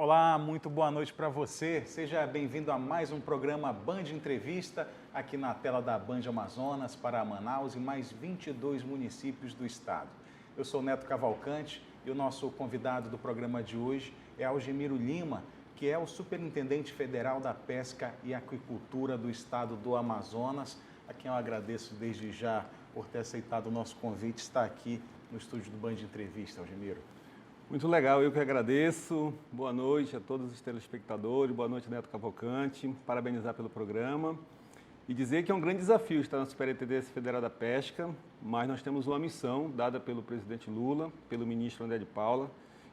Olá, muito boa noite para você. Seja bem-vindo a mais um programa Band Entrevista, aqui na tela da Band Amazonas para Manaus e mais 22 municípios do estado. Eu sou Neto Cavalcante e o nosso convidado do programa de hoje é Algemiro Lima, que é o Superintendente Federal da Pesca e Aquicultura do estado do Amazonas, a quem eu agradeço desde já por ter aceitado o nosso convite, estar aqui no estúdio do Band Entrevista, Algemiro. Muito legal, eu que agradeço. Boa noite a todos os telespectadores, boa noite, Neto Cavalcante. Parabenizar pelo programa e dizer que é um grande desafio estar na Superintendência Federal da Pesca, mas nós temos uma missão dada pelo presidente Lula, pelo ministro André de Paula,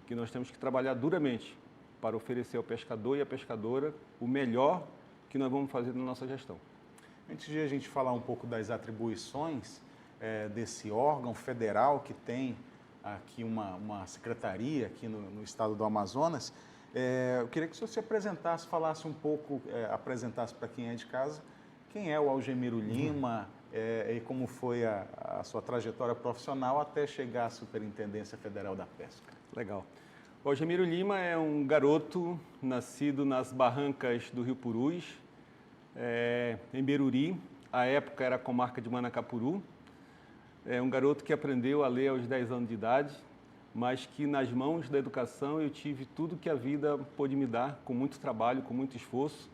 que nós temos que trabalhar duramente para oferecer ao pescador e à pescadora o melhor que nós vamos fazer na nossa gestão. Antes de a gente falar um pouco das atribuições desse órgão federal que tem aqui uma secretaria aqui no estado do Amazonas, eu queria que o senhor se apresentasse, falasse um pouco, apresentasse para quem é de casa, quem é o Algemiro Lima e como foi a sua trajetória profissional até chegar à Superintendência Federal da Pesca. Legal. O Algemiro Lima é um garoto nascido nas barrancas do Rio Purus, em Beruri, à época era a comarca de Manacapuru. É um garoto que aprendeu a ler aos 10 anos de idade, mas que nas mãos da educação eu tive tudo que a vida pôde me dar, com muito trabalho, com muito esforço.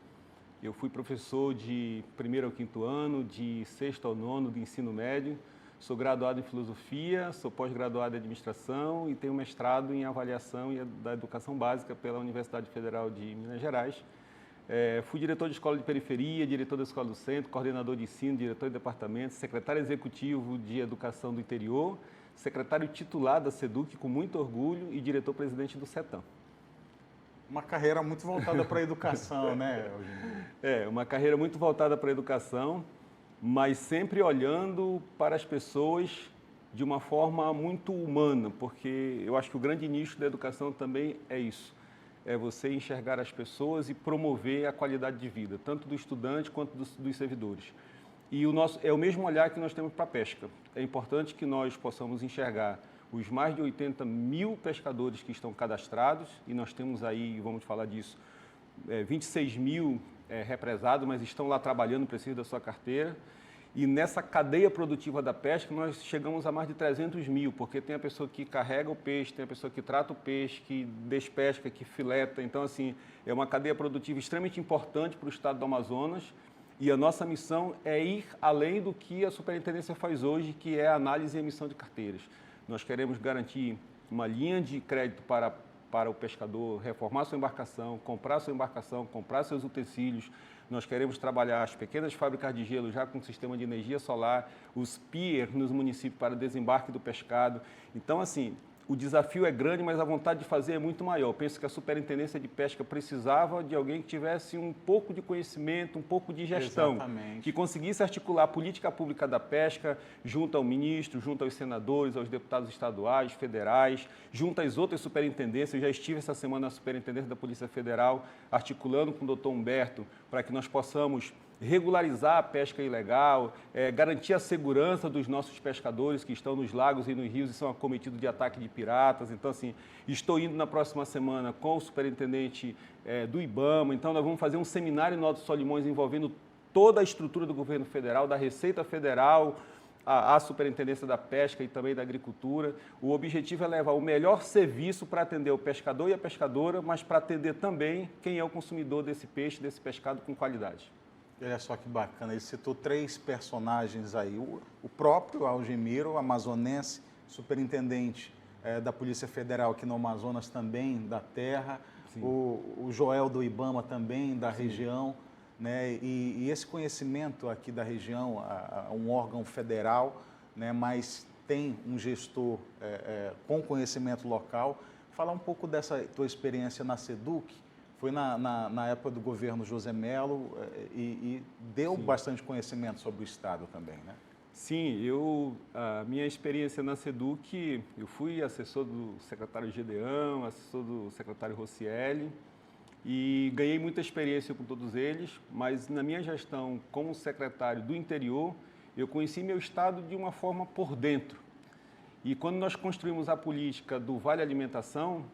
Eu fui professor de 1º ao 5º ano, de 6º ao 9º de ensino médio, sou graduado em filosofia, sou pós-graduado em administração e tenho mestrado em avaliação da educação básica pela Universidade Federal de Minas Gerais. Fui diretor de escola de periferia, diretor da escola do centro, coordenador de ensino, diretor de departamento, secretário executivo de educação do interior, secretário titular da SEDUC com muito orgulho e diretor-presidente do CETAM. Uma carreira muito voltada para a educação, né, Algemiro? Uma carreira muito voltada para a educação, mas sempre olhando para as pessoas de uma forma muito humana, porque eu acho que o grande nicho da educação também é isso. É você enxergar as pessoas e promover a qualidade de vida, tanto do estudante quanto dos servidores. E é o mesmo olhar que nós temos para a pesca. É importante que nós possamos enxergar os mais de 80 mil pescadores que estão cadastrados, e nós temos aí, vamos falar disso, 26 mil represados, mas estão lá trabalhando, precisam da sua carteira. E nessa cadeia produtiva da pesca, nós chegamos a mais de 300 mil, porque tem a pessoa que carrega o peixe, tem a pessoa que trata o peixe, que despesca, que fileta. Então, assim, é uma cadeia produtiva extremamente importante para o estado do Amazonas. E a nossa missão é ir além do que a superintendência faz hoje, que é a análise e emissão de carteiras. Nós queremos garantir uma linha de crédito para o pescador reformar sua embarcação, comprar seus utensílios. Nós queremos trabalhar as pequenas fábricas de gelo já com sistema de energia solar, os pier nos municípios para desembarque do pescado. Então, assim, o desafio é grande, mas a vontade de fazer é muito maior. Eu penso que a Superintendência de Pesca precisava de alguém que tivesse um pouco de conhecimento, um pouco de gestão. Exatamente. Que conseguisse articular a política pública da pesca junto ao ministro, junto aos senadores, aos deputados estaduais, federais, junto às outras superintendências. Eu já estive essa semana na Superintendência da Polícia Federal, articulando com o doutor Humberto, para que nós possamos regularizar a pesca ilegal, garantir a segurança dos nossos pescadores que estão nos lagos e nos rios e são acometidos de ataque de piratas. Então, assim, estou indo na próxima semana com o superintendente do IBAMA. Então, nós vamos fazer um seminário em Alto Solimões envolvendo toda a estrutura do governo federal, da Receita Federal, a Superintendência da Pesca e também da Agricultura. O objetivo é levar o melhor serviço para atender o pescador e a pescadora, mas para atender também quem é o consumidor desse peixe, desse pescado com qualidade. Olha só que bacana, ele citou 3 personagens aí, o próprio Algemiro, amazonense, superintendente da Polícia Federal aqui no Amazonas também, da terra, o Joel do IBAMA também, da região, né? E esse conhecimento aqui da região, um órgão federal, né? Mas tem um gestor com conhecimento local. Falar um pouco dessa tua experiência na SEDUC. Foi na época do governo José Mello e deu bastante conhecimento sobre o Estado também, né? Sim, a minha experiência na SEDUC, eu fui assessor do secretário Gedeão, assessor do secretário Rocieli e ganhei muita experiência com todos eles, mas na minha gestão como secretário do interior, eu conheci meu Estado de uma forma por dentro. E quando nós construímos a política do Vale Alimentação,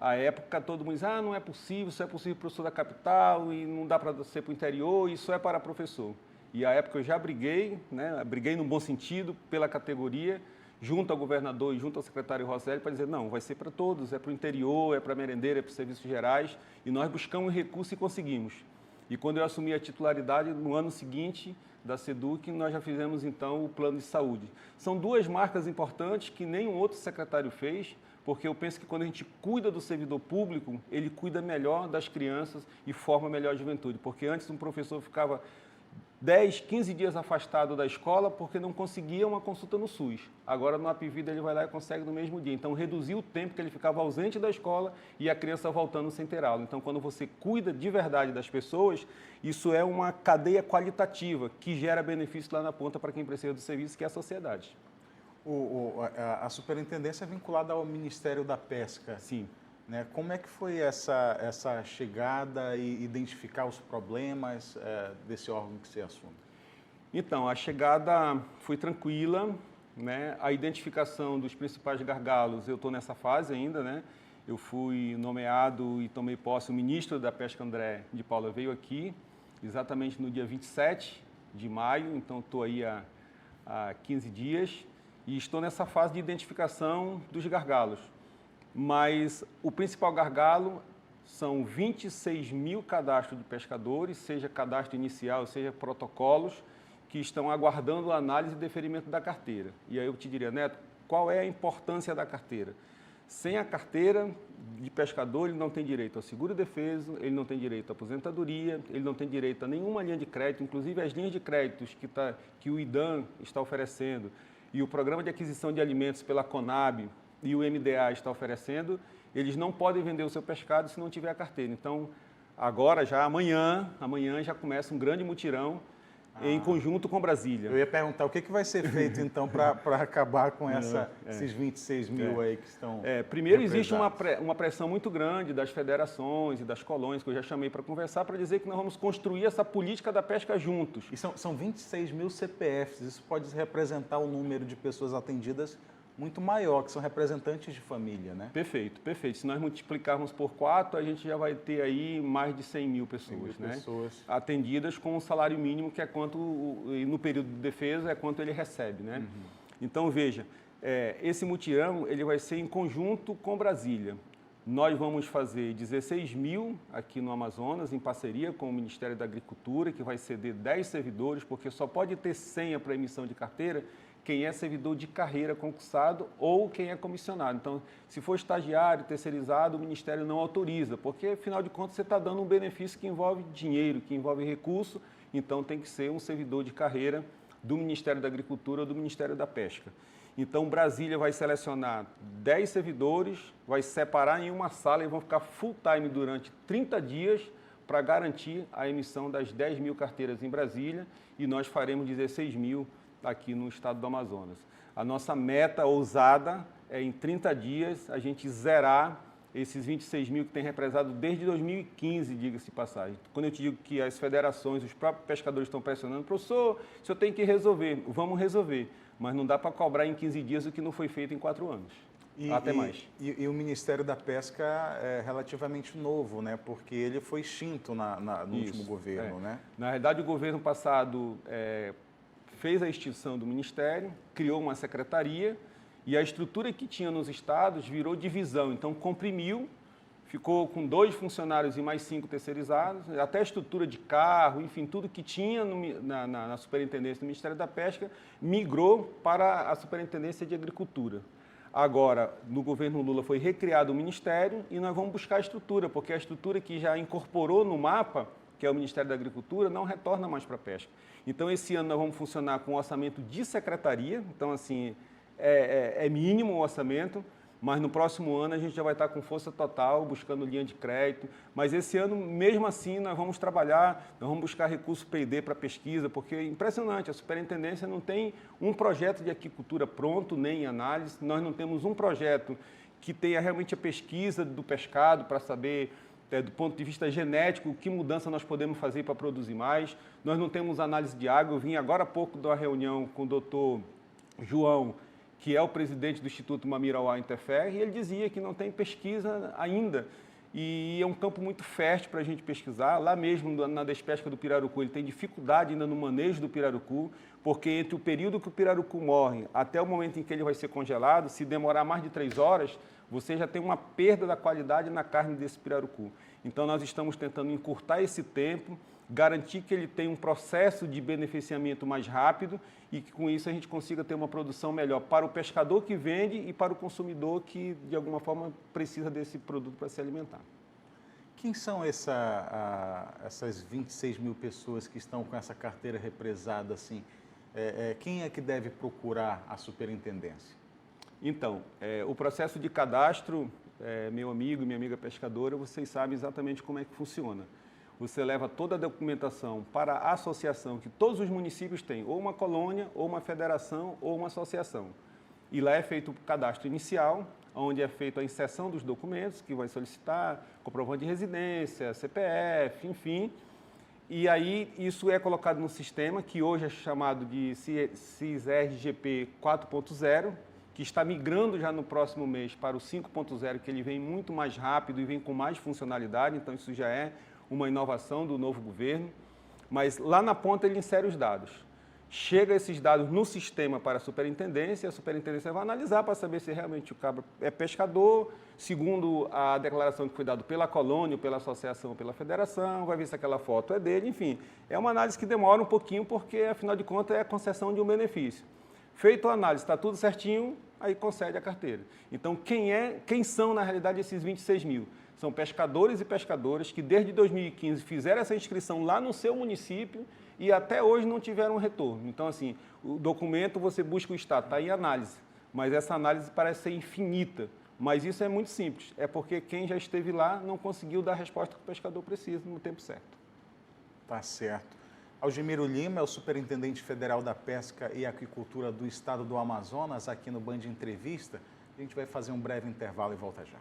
à época todo mundo diz, não é possível, isso é possível para o sul da capital e não dá para ser para o interior, isso é para professor. E à época eu já briguei, né, briguei no bom sentido pela categoria, junto ao governador e junto ao secretário Rosselli, para dizer, não, vai ser para todos, é para o interior, é para merendeira, é para os serviços gerais, e nós buscamos recurso e conseguimos. E quando eu assumi a titularidade, no ano seguinte da SEDUC, nós já fizemos então o plano de saúde. São duas marcas importantes que nenhum outro secretário fez, porque eu penso que quando a gente cuida do servidor público, ele cuida melhor das crianças e forma melhor a juventude, porque antes um professor ficava 10, 15 dias afastado da escola porque não conseguia uma consulta no SUS. Agora, no Apvida, ele vai lá e consegue no mesmo dia. Então, reduziu o tempo que ele ficava ausente da escola e a criança voltando sem ter aula. Então, quando você cuida de verdade das pessoas, isso é uma cadeia qualitativa que gera benefício lá na ponta para quem precisa do serviço, que é a sociedade. A superintendência é vinculada ao Ministério da Pesca. Sim. Né? Como é que foi essa chegada e identificar os problemas desse órgão que você assume? Então, a chegada foi tranquila, né? A identificação dos principais gargalos, eu estou nessa fase ainda, né? Eu fui nomeado e tomei posse, o ministro da Pesca, André de Paula, veio aqui, exatamente no dia 27 de maio, então estou aí há 15 dias, e estou nessa fase de identificação dos gargalos. Mas o principal gargalo são 26 mil cadastros de pescadores, seja cadastro inicial, seja protocolos, que estão aguardando a análise e deferimento da carteira. E aí eu te diria, Neto, qual é a importância da carteira? Sem a carteira de pescador, ele não tem direito ao seguro-defeso, ele não tem direito à aposentadoria, ele não tem direito a nenhuma linha de crédito, inclusive as linhas de créditos que o IDAM está oferecendo e o Programa de Aquisição de Alimentos pela Conab, e o MDA está oferecendo, eles não podem vender o seu pescado se não tiver a carteira. Então, agora, já amanhã já começa um grande mutirão em conjunto com Brasília. Eu ia perguntar, o que vai ser feito, então, para acabar com esses 26 mil aí que estão primeiro, existe uma pressão muito grande das federações e das colônias, que eu já chamei para conversar, para dizer que nós vamos construir essa política da pesca juntos. E são 26 mil CPFs, isso pode representar o número de pessoas atendidas muito maior, que são representantes de família, né? Perfeito, perfeito. Se nós multiplicarmos por 4, a gente já vai ter aí mais de 100 mil pessoas, né? Atendidas com um salário mínimo, que é quanto, no período de defesa, é quanto ele recebe, né? Uhum. Então, veja, esse mutirão ele vai ser em conjunto com Brasília. Nós vamos fazer 16 mil aqui no Amazonas, em parceria com o Ministério da Agricultura, que vai ceder 10 servidores, porque só pode ter senha para emissão de carteira quem é servidor de carreira concursado ou quem é comissionado. Então, se for estagiário, terceirizado, o Ministério não autoriza, porque, afinal de contas, você está dando um benefício que envolve dinheiro, que envolve recurso, então tem que ser um servidor de carreira do Ministério da Agricultura ou do Ministério da Pesca. Então, Brasília vai selecionar 10 servidores, vai separar em uma sala e vão ficar full time durante 30 dias para garantir a emissão das 10 mil carteiras em Brasília e nós faremos 16 mil aqui no estado do Amazonas. A nossa meta ousada é, em 30 dias, a gente zerar esses 26 mil que tem represado desde 2015, diga-se de passagem. Quando eu te digo que as federações, os próprios pescadores estão pressionando, professor, o senhor tem que resolver. Vamos resolver, mas não dá para cobrar em 15 dias o que não foi feito em 4 anos. Até mais. E o Ministério da Pesca é relativamente novo, né? Porque ele foi extinto no último governo, né? Na realidade, o governo passado fez a extinção do Ministério, criou uma secretaria e a estrutura que tinha nos estados virou divisão. Então, comprimiu, ficou com 2 funcionários e mais 5 terceirizados, até a estrutura de carro, enfim, tudo que tinha na superintendência do Ministério da Pesca migrou para a Superintendência de Agricultura. Agora, no governo Lula foi recriado o Ministério e nós vamos buscar a estrutura, porque a estrutura que já incorporou no mapa, que é o Ministério da Agricultura, não retorna mais para a pesca. Então, esse ano nós vamos funcionar com orçamento de secretaria, então, assim, é mínimo o orçamento, mas no próximo ano a gente já vai estar com força total, buscando linha de crédito, mas esse ano, mesmo assim, nós vamos trabalhar, nós vamos buscar recurso P&D para pesquisa, porque é impressionante, a superintendência não tem um projeto de aquicultura pronto, nem em análise, nós não temos um projeto que tenha realmente a pesquisa do pescado para saber do ponto de vista genético, que mudança nós podemos fazer para produzir mais. Nós não temos análise de água. Eu vim agora há pouco de uma reunião com o doutor João que é o presidente do Instituto Mamirauá Interfer, e ele dizia que não tem pesquisa ainda. E é um campo muito fértil para a gente pesquisar. Lá mesmo, na despesca do pirarucu, ele tem dificuldade ainda no manejo do pirarucu, porque entre o período que o pirarucu morre até o momento em que ele vai ser congelado, se demorar mais de 3 horas, você já tem uma perda da qualidade na carne desse pirarucu. Então, nós estamos tentando encurtar esse tempo, garantir que ele tenha um processo de beneficiamento mais rápido e que, com isso, a gente consiga ter uma produção melhor para o pescador que vende e para o consumidor que, de alguma forma, precisa desse produto para se alimentar. Quem são essas 26 mil pessoas que estão com essa carteira represada assim? Quem é que deve procurar a superintendência? Então, o processo de cadastro, meu amigo e minha amiga pescadora, vocês sabem exatamente como é que funciona. Você leva toda a documentação para a associação que todos os municípios têm, ou uma colônia, ou uma federação, ou uma associação. E lá é feito o cadastro inicial, onde é feita a inserção dos documentos, que vai solicitar comprovante de residência, CPF, enfim. E aí isso é colocado no sistema, que hoje é chamado de CIS-RGP 4.0, que está migrando já no próximo mês para o 5.0, que ele vem muito mais rápido e vem com mais funcionalidade, então isso já é uma inovação do novo governo. Mas lá na ponta ele insere os dados. Chega esses dados no sistema para a superintendência vai analisar para saber se realmente o cabra é pescador, segundo a declaração que foi dada pela colônia, pela associação, pela federação, vai ver se aquela foto é dele, enfim. É uma análise que demora um pouquinho, porque, afinal de contas, é a concessão de um benefício. Feito a análise, está tudo certinho, aí concede a carteira. Então, quem são, na realidade, esses 26 mil? São pescadores e pescadoras que, desde 2015, fizeram essa inscrição lá no seu município e até hoje não tiveram retorno. Então, assim, o documento você busca o Estado, está em análise, mas essa análise parece ser infinita. Mas isso é muito simples, é porque quem já esteve lá não conseguiu dar a resposta que o pescador precisa no tempo certo. Tá certo. Algemiro Lima é o Superintendente Federal da Pesca e Aquicultura do Estado do Amazonas, aqui no Band Entrevista. A gente vai fazer um breve intervalo e volta já.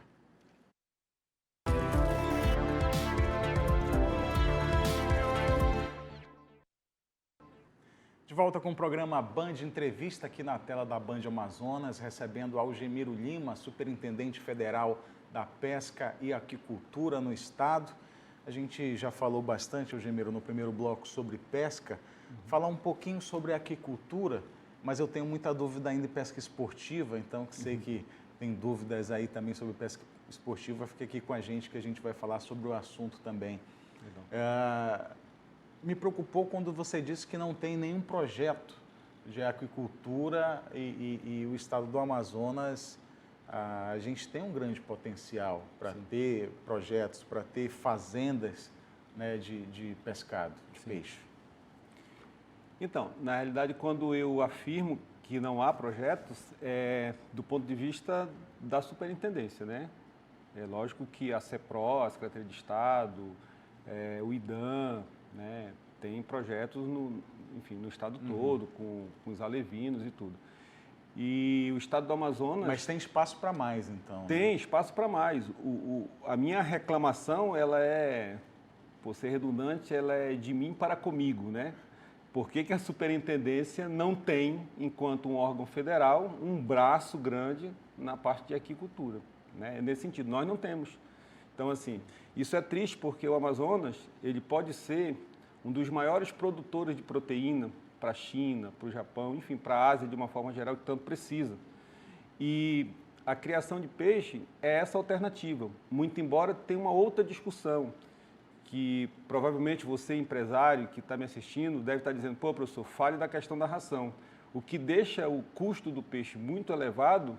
De volta com o programa Band Entrevista aqui na tela da Band Amazonas, recebendo Algemiro Lima, Superintendente Federal da Pesca e Aquicultura no Estado. A gente já falou bastante, Algemiro, no primeiro bloco sobre pesca. Falar um pouquinho sobre aquicultura, mas eu tenho muita dúvida ainda em pesca esportiva, então sei que tem dúvidas aí também sobre pesca esportiva, fique aqui com a gente que a gente vai falar sobre o assunto também. Me preocupou quando você disse que não tem nenhum projeto de aquicultura e o estado do Amazonas, a gente tem um grande potencial para ter projetos, para ter fazendas, né, de pescado, de peixe. Então, na realidade, quando eu afirmo que não há projetos, é do ponto de vista da superintendência, né? É lógico que a CEPRO, a Secretaria de Estado, o IDAM, né, tem projetos no estado todo, com os alevinos e tudo. E o estado do Amazonas... Mas tem espaço para mais, então? Tem espaço para mais. A minha reclamação, ela é, por ser redundante, ela é de mim para comigo, né? Por que a superintendência não tem, enquanto um órgão federal, um braço grande na parte de aquicultura, né? Nesse sentido, nós não temos. Então, assim, isso é triste porque o Amazonas, ele pode ser um dos maiores produtores de proteína para a China, para o Japão, enfim, para a Ásia de uma forma geral, que tanto precisa. E a criação de peixe é essa alternativa, muito embora tenha uma outra discussão, que provavelmente você, empresário que está me assistindo, deve estar dizendo, pô, professor, fale da questão da ração. O que deixa o custo do peixe muito elevado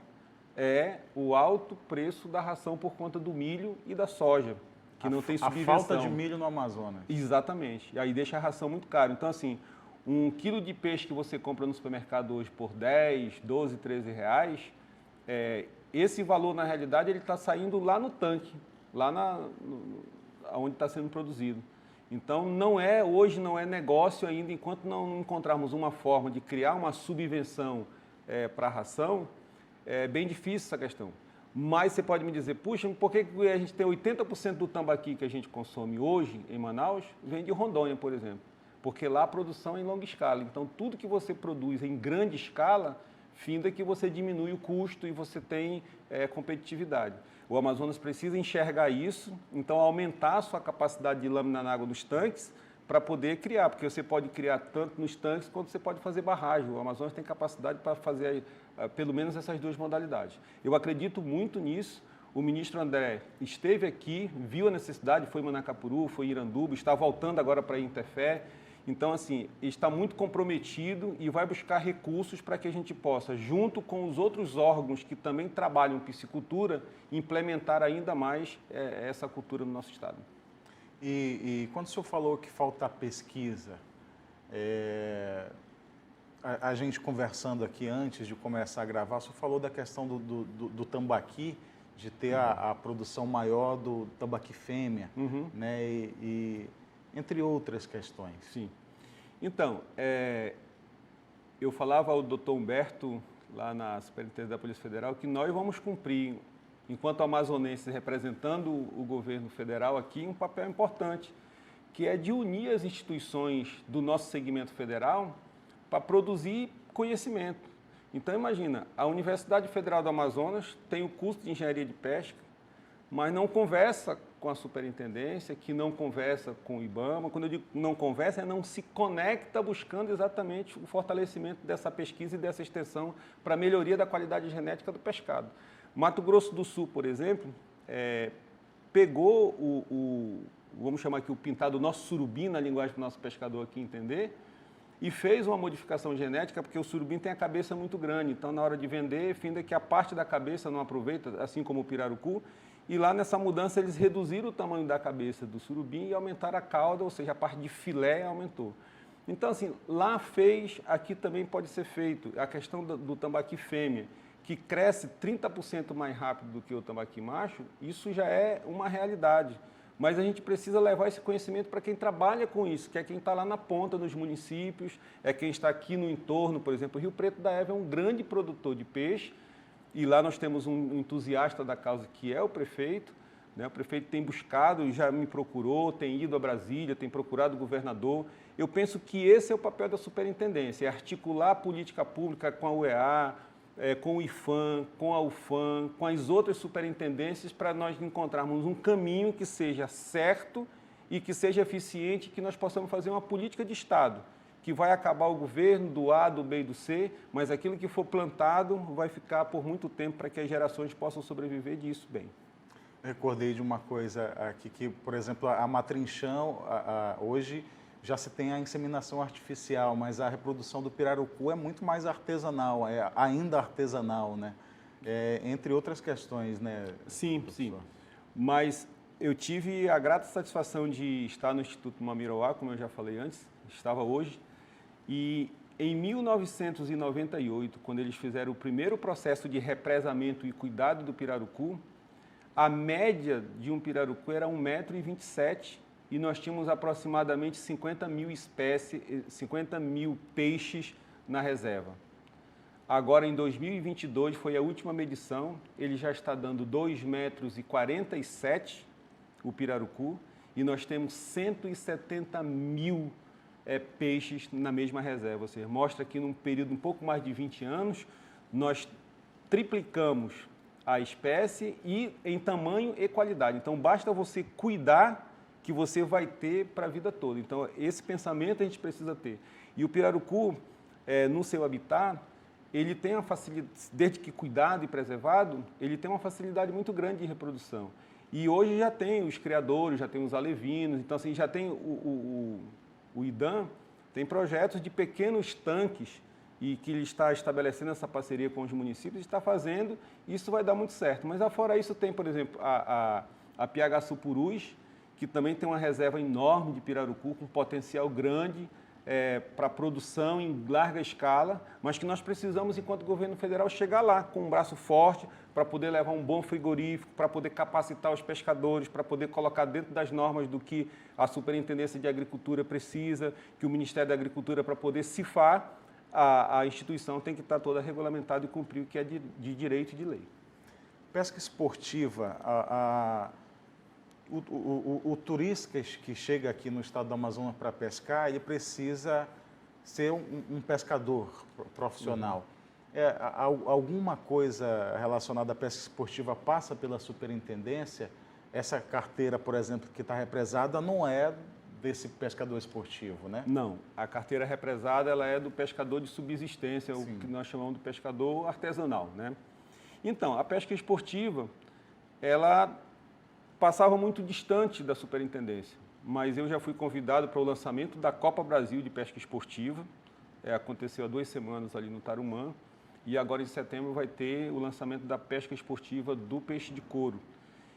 é o alto preço da ração por conta do milho e da soja, que não tem subvenção. A falta de milho no Amazonas. Exatamente. E aí deixa a ração muito cara. Então, assim, um quilo de peixe que você compra no supermercado hoje por 10, 12, 13 reais, esse valor, na realidade, ele está saindo lá no tanque, lá onde está sendo produzido. Então, hoje não é negócio ainda, enquanto não encontrarmos uma forma de criar uma subvenção para a ração, é bem difícil essa questão. Mas você pode me dizer, puxa, por que a gente tem 80% do tambaqui que a gente consome hoje em Manaus, vem de Rondônia, por exemplo? Porque lá a produção é em longa escala. Então, tudo que você produz em grande escala finda que você diminui o custo e você tem competitividade. O Amazonas precisa enxergar isso, então aumentar a sua capacidade de lâmina na água dos tanques para poder criar, porque você pode criar tanto nos tanques quanto você pode fazer barragem. O Amazonas tem capacidade para fazer pelo menos essas duas modalidades. Eu acredito muito nisso. O ministro André esteve aqui, viu a necessidade, foi em Manacapuru, foi em Iranduba, está voltando agora para Interfé. Então, assim, está muito comprometido e vai buscar recursos para que a gente possa, junto com os outros órgãos que também trabalham piscicultura, implementar ainda mais essa cultura no nosso estado. E quando o senhor falou que falta pesquisa, a gente conversando aqui antes de começar a gravar, o senhor falou da questão do tambaqui, de ter a produção maior do tambaqui fêmea, né? E entre outras questões. Sim. Então, eu falava ao doutor Humberto, lá na Superintendência da Polícia Federal, que nós vamos cumprir, enquanto amazonenses representando o governo federal aqui, um papel importante, que é de unir as instituições do nosso segmento federal para produzir conhecimento. Então, imagina, a Universidade Federal do Amazonas tem o curso de Engenharia de Pesca, mas não conversa com a superintendência, que não conversa com o IBAMA. Quando eu digo não conversa, não se conecta buscando exatamente o fortalecimento dessa pesquisa e dessa extensão para a melhoria da qualidade genética do pescado. Mato Grosso do Sul, por exemplo, pegou vamos chamar aqui o pintado, o nosso surubim, na linguagem para o nosso pescador aqui entender, e fez uma modificação genética, porque o surubim tem a cabeça muito grande, então na hora de vender, finda que a parte da cabeça não aproveita, assim como o pirarucu, e lá nessa mudança eles reduziram o tamanho da cabeça do surubim e aumentaram a cauda, ou seja, a parte de filé aumentou. Então, assim, lá fez, aqui também pode ser feito. A questão do tambaqui fêmea, que cresce 30% mais rápido do que o tambaqui macho, isso já é uma realidade. Mas a gente precisa levar esse conhecimento para quem trabalha com isso, que é quem está lá na ponta dos municípios, é quem está aqui no entorno, por exemplo. O Rio Preto da Eva é um grande produtor de peixe, e lá nós temos um entusiasta da causa, que é o prefeito, né? O prefeito tem buscado, já me procurou, tem ido a Brasília, tem procurado o governador. Eu penso que esse é o papel da superintendência, é articular a política pública com a UEA, com o IFAM, com a UFAM, com as outras superintendências, para nós encontrarmos um caminho que seja certo e que seja eficiente, que nós possamos fazer uma política de Estado, que vai acabar o governo do A, do B e do C, mas aquilo que for plantado vai ficar por muito tempo para que as gerações possam sobreviver disso bem. Recordei de uma coisa aqui, que, por exemplo, a matrinchão, hoje já se tem a inseminação artificial, mas a reprodução do pirarucu é muito mais artesanal, é ainda artesanal, né? Entre outras questões, né? Sim, professor? sim. Mas eu tive a grata satisfação de estar no Instituto Mamiroá, como eu já falei antes, estava hoje, e em 1998, quando eles fizeram o primeiro processo de represamento e cuidado do pirarucu, a média de um pirarucu era 1,27 m e nós tínhamos aproximadamente 50 mil espécies, 50 mil peixes na reserva. Agora, em 2022, foi a última medição, ele já está dando 2,47 m o pirarucu, e nós temos 170 mil peixes na mesma reserva. Ou seja, mostra que num período um pouco mais de 20 anos, nós triplicamos a espécie e em tamanho e qualidade. Então, basta você cuidar que você vai ter para a vida toda. Então, esse pensamento a gente precisa ter. E o pirarucu, no seu habitat, ele tem uma facilidade, desde que cuidado e preservado, ele tem uma facilidade muito grande de reprodução. E hoje já tem os criadores, já tem os alevinos, então assim, já tem o IDAM, tem projetos de pequenos tanques e que ele está estabelecendo essa parceria com os municípios, está fazendo, e isso vai dar muito certo. Mas fora isso tem, por exemplo, a Piagaçu Purus, que também tem uma reserva enorme de pirarucu, com potencial grande para produção em larga escala, mas que nós precisamos, enquanto governo federal, chegar lá com um braço forte para poder levar um bom frigorífico, para poder capacitar os pescadores, para poder colocar dentro das normas do que a Superintendência de Agricultura precisa, que o Ministério da Agricultura, para poder cifrar, a instituição tem que estar toda regulamentada e cumprir o que é de direito e de lei. Pesca esportiva, o turista que chega aqui no estado do Amazonas para pescar, ele precisa ser um pescador profissional. Alguma coisa relacionada à pesca esportiva passa pela superintendência? Essa carteira, por exemplo, que está represada, não é desse pescador esportivo, né? Não, a carteira represada ela é do pescador de subsistência, Sim. o que nós chamamos de pescador artesanal, né? Então, a pesca esportiva, ela passava muito distante da superintendência, mas eu já fui convidado para o lançamento da Copa Brasil de Pesca Esportiva, aconteceu há 2 semanas ali no Tarumã, e agora em setembro vai ter o lançamento da pesca esportiva do peixe de couro.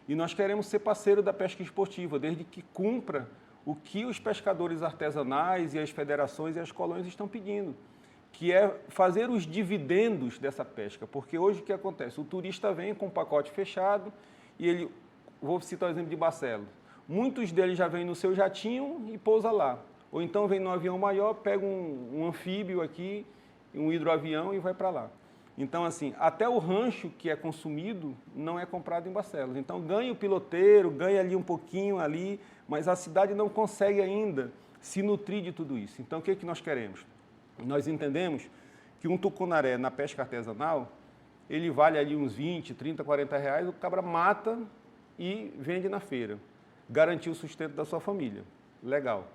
E nós queremos ser parceiro da pesca esportiva, desde que cumpra o que os pescadores artesanais e as federações e as colônias estão pedindo, que é fazer os dividendos dessa pesca. Porque hoje o que acontece? O turista vem com um pacote fechado e ele, vou citar o exemplo de Barcelos, muitos deles já vêm no seu jatinho e pousa lá. Ou então vem no avião maior, pega um anfíbio aqui, um hidroavião e vai para lá. Então, assim, até o rancho que é consumido não é comprado em Barcelos. Então, ganha o piloteiro, ganha ali um pouquinho ali, mas a cidade não consegue ainda se nutrir de tudo isso. Então, o que nós queremos? Nós entendemos que um tucunaré na pesca artesanal, ele vale ali uns 20, 30, 40 reais, o cabra mata e vende na feira. Garantir o sustento da sua família. Legal.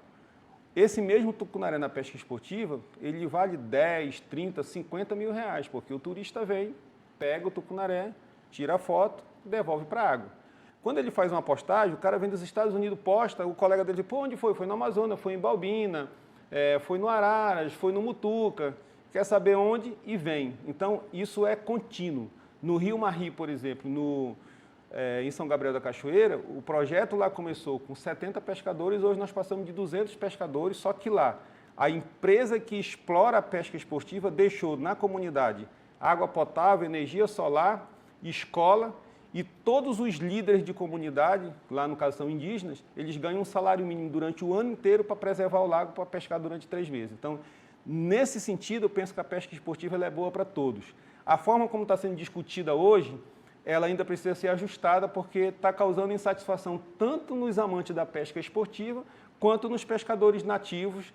Esse mesmo tucunaré na pesca esportiva, ele vale 10, 30, 50 mil reais, porque o turista vem, pega o tucunaré, tira a foto, devolve para a água. Quando ele faz uma postagem, o cara vem dos Estados Unidos, posta, o colega dele, pô, onde foi? Foi no Amazonas, foi em Balbina, foi no Araras, foi no Mutuca, quer saber onde e vem. Então, isso é contínuo. No Rio Marri, por exemplo, em São Gabriel da Cachoeira, o projeto lá começou com 70 pescadores, hoje nós passamos de 200 pescadores, só que lá a empresa que explora a pesca esportiva deixou na comunidade água potável, energia solar, escola, e todos os líderes de comunidade, lá no caso são indígenas, eles ganham um salário mínimo durante o ano inteiro para preservar o lago, para pescar durante 3 meses. Então, nesse sentido, eu penso que a pesca esportiva ela é boa para todos. A forma como está sendo discutida hoje, ela ainda precisa ser ajustada porque está causando insatisfação tanto nos amantes da pesca esportiva quanto nos pescadores nativos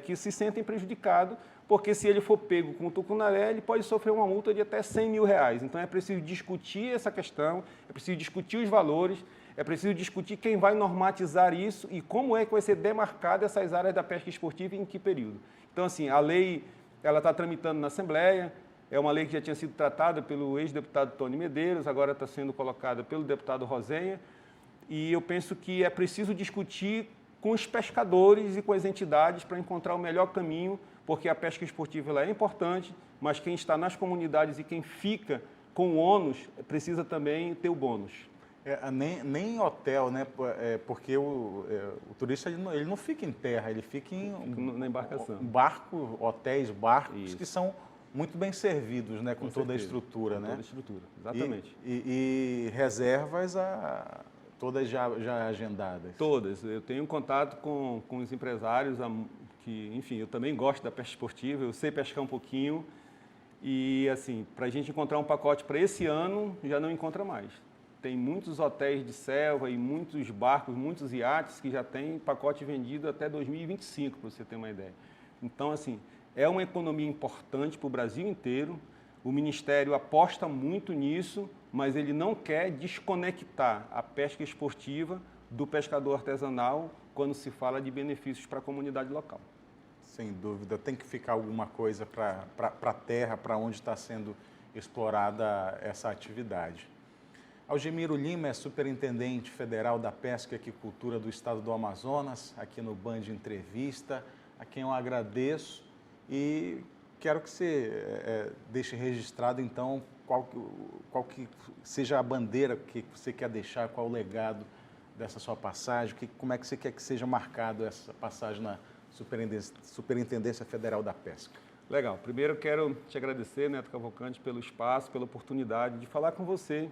que se sentem prejudicados, porque se ele for pego com o tucunaré, ele pode sofrer uma multa de até 100 mil reais. Então é preciso discutir essa questão, é preciso discutir os valores, é preciso discutir quem vai normatizar isso e como é que vai ser demarcada essas áreas da pesca esportiva e em que período. Então, assim, a lei ela está tramitando na Assembleia. É uma lei que já tinha sido tratada pelo ex-deputado Tony Medeiros, agora está sendo colocada pelo deputado Rosenha. E eu penso que é preciso discutir com os pescadores e com as entidades para encontrar o melhor caminho, porque a pesca esportiva ela é importante, mas quem está nas comunidades e quem fica com o ônus precisa também ter o bônus. Nem hotel, né? Porque o turista ele não fica em terra, ele fica na embarcação. Barco, hotéis, barcos Isso. que são muito bem servidos, né? Com toda a estrutura, com né? toda a estrutura, exatamente. E reservas todas já agendadas. Todas. Eu tenho contato com os empresários que, enfim, eu também gosto da pesca esportiva, eu sei pescar um pouquinho e, assim, para a gente encontrar um pacote para esse ano, já não encontra mais. Tem muitos hotéis de selva e muitos barcos, muitos iates que já têm pacote vendido até 2025, para você ter uma ideia. Então, assim, é uma economia importante para o Brasil inteiro. O Ministério aposta muito nisso, mas ele não quer desconectar a pesca esportiva do pescador artesanal quando se fala de benefícios para a comunidade local. Sem dúvida, tem que ficar alguma coisa para a terra, para onde está sendo explorada essa atividade. Algemiro Lima é superintendente federal da Pesca e Aquicultura do Estado do Amazonas, aqui no Band Entrevista, a quem eu agradeço e quero que você deixe registrado, então, qual que seja a bandeira que você quer deixar, qual o legado dessa sua passagem, como é que você quer que seja marcado essa passagem na Superintendência Federal da Pesca. Legal. Primeiro, quero te agradecer, Neto Cavalcante, pelo espaço, pela oportunidade de falar com você,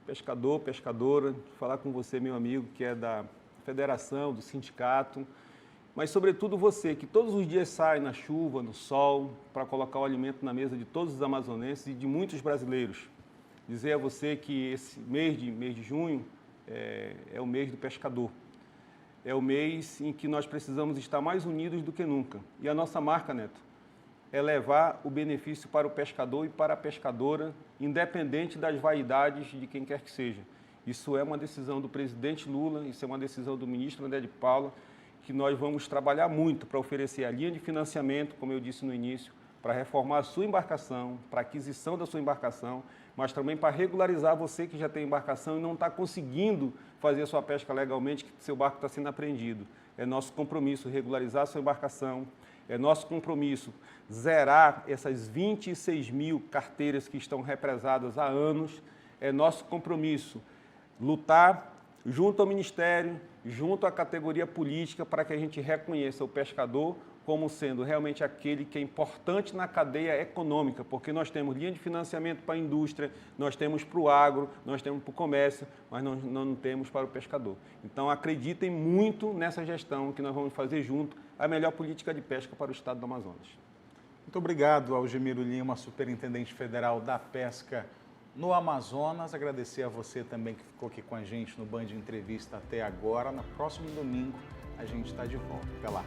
pescador, pescadora, de falar com você, meu amigo, que é da federação, do sindicato, mas, sobretudo, você, que todos os dias sai na chuva, no sol, para colocar o alimento na mesa de todos os amazonenses e de muitos brasileiros. Dizer a você que esse mês de junho é o mês do pescador. É o mês em que nós precisamos estar mais unidos do que nunca. E a nossa marca, Neto, é levar o benefício para o pescador e para a pescadora, independente das vaidades de quem quer que seja. Isso é uma decisão do presidente Lula, isso é uma decisão do ministro André de Paula, que nós vamos trabalhar muito para oferecer a linha de financiamento, como eu disse no início, para reformar a sua embarcação, para a aquisição da sua embarcação, mas também para regularizar você que já tem embarcação e não está conseguindo fazer a sua pesca legalmente, que seu barco está sendo apreendido. É nosso compromisso regularizar a sua embarcação, é nosso compromisso zerar essas 26 mil carteiras que estão represadas há anos, é nosso compromisso lutar junto ao Ministério, junto à categoria política, para que a gente reconheça o pescador como sendo realmente aquele que é importante na cadeia econômica, porque nós temos linha de financiamento para a indústria, nós temos para o agro, nós temos para o comércio, mas não temos para o pescador. Então, acreditem muito nessa gestão que nós vamos fazer junto, a melhor política de pesca para o estado do Amazonas. Muito obrigado, Algemiro Lima, Superintendente Federal da Pesca no Amazonas. Agradecer a você também que ficou aqui com a gente no Band Entrevista até agora. No próximo domingo, a gente está de volta. Até lá.